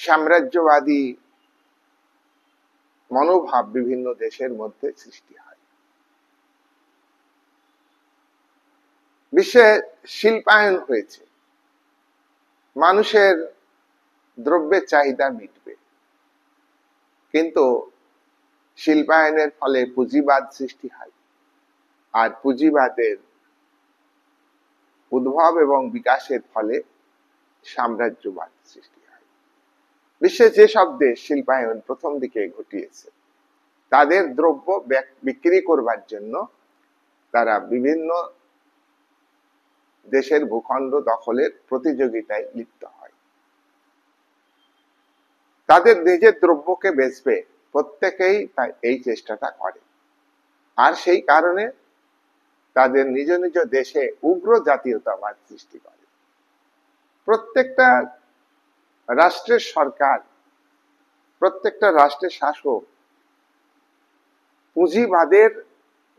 সাম্রাজ্যবাদী মনোভাব বিভিন্ন দেশের মধ্যে সৃষ্টি হয়। বিশ্বে শিল্পায়ন হয়েছে, মানুষের দ্রব্যের চাহিদা মিটবে, কিন্তু শিল্পায়নের ফলে পুঁজিবাদ সৃষ্টি হয়, আর পুঁজিবাদের উদ্ভব এবং বিকাশের ফলে সাম্রাজ্যবাদ সৃষ্টি হয়। বিশ্বে যেসব দেশ শিল্পায়ন প্রথম দিকে ঘটিয়েছে, তাদের দ্রব্য বিক্রি করবার জন্য তারা বিভিন্ন দেশের ভূখণ্ড দখলের প্রতিযোগিতায় লিপ্ত হয়। তাদের নিজের দ্রব্যকে বেচবে, প্রত্যেকেই এই চেষ্টাটা করে, আর সেই কারণে তাদের নিজ নিজ দেশে উগ্র জাতীয়তাবাদ সৃষ্টি করে। প্রত্যেকটা রাষ্ট্রের সরকার, প্রত্যেকটা রাষ্ট্রের শাসক পুঁজিবাদের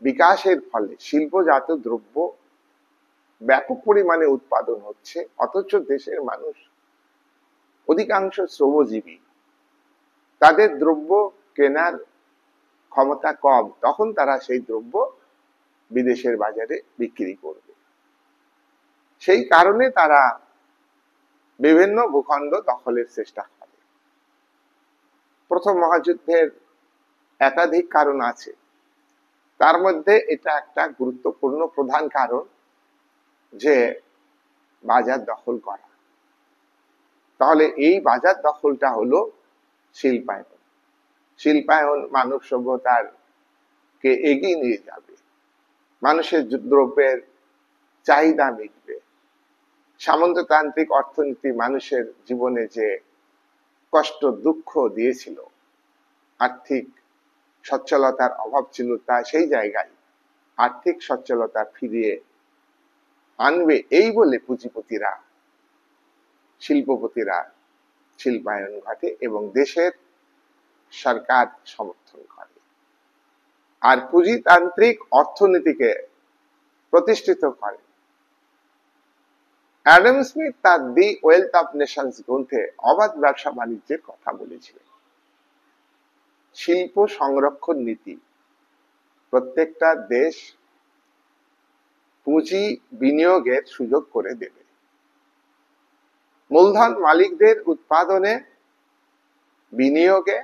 বিকাশের ফলে শিল্পজাত দ্রব্য ব্যাপক পরিমাণে উৎপাদন হচ্ছে, অথচ দেশের মানুষ অধিকাংশ শ্রমজীবী, তাদের দ্রব্য কেনার ক্ষমতা কম, তখন তারা সেই দ্রব্য বিদেশের বাজারে বিক্রি করবে। সেই কারণে তারা বিভিন্ন ভূখণ্ড দখলের চেষ্টা করে। প্রথম মহাযুদ্ধের একাধিক কারণ আছে, তার মধ্যে এটা একটা গুরুত্বপূর্ণ প্রধান কারণ, যে বাজার দখল করা। তাহলে এই বাজার দখলটা হলো শিল্পায়ন। শিল্পায়ন মানব সভ্যতার কে এগিয়ে নিয়ে যাবে, মানুষের দ্রব্যের চাহিদা মিটবে। সামন্ততান্ত্রিক অর্থনীতি মানুষের জীবনে যে কষ্ট দুঃখ দিয়েছিল, আর্থিক সচ্ছলতার অভাব ছিল, তা সেই জায়গায় আর্থিক সচ্ছলতা ফিরিয়ে আনবে এই বলে পুঁজিপতিরা, শিল্পপতিরা শিল্পায়ন ঘটে এবং দেশের সরকার সমর্থন করে, আর পুঁজিতান্ত্রিক অর্থনীতিকে প্রতিষ্ঠিত করে। অ্যাডাম স্মিথ তার দি ওয়েলথ অফ নেশনস গ্রন্থে অবাধ ব্যবসা বাণিজ্যের কথা বলেছিলেন। শিল্প সংরক্ষণ নীতি প্রত্যেকটা দেশ পুঁজি বিনিয়োগের সুযোগ করে দেবে। মূলধন মালিকদের উৎপাদনে, বিনিয়োগে,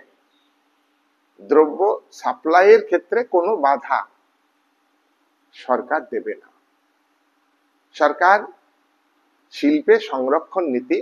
দ্রব্য সাপ্লাইয়ের ক্ষেত্রে কোনো বাধা সরকার দেবে না। সরকার শিল্পে সংরক্ষণ নীতি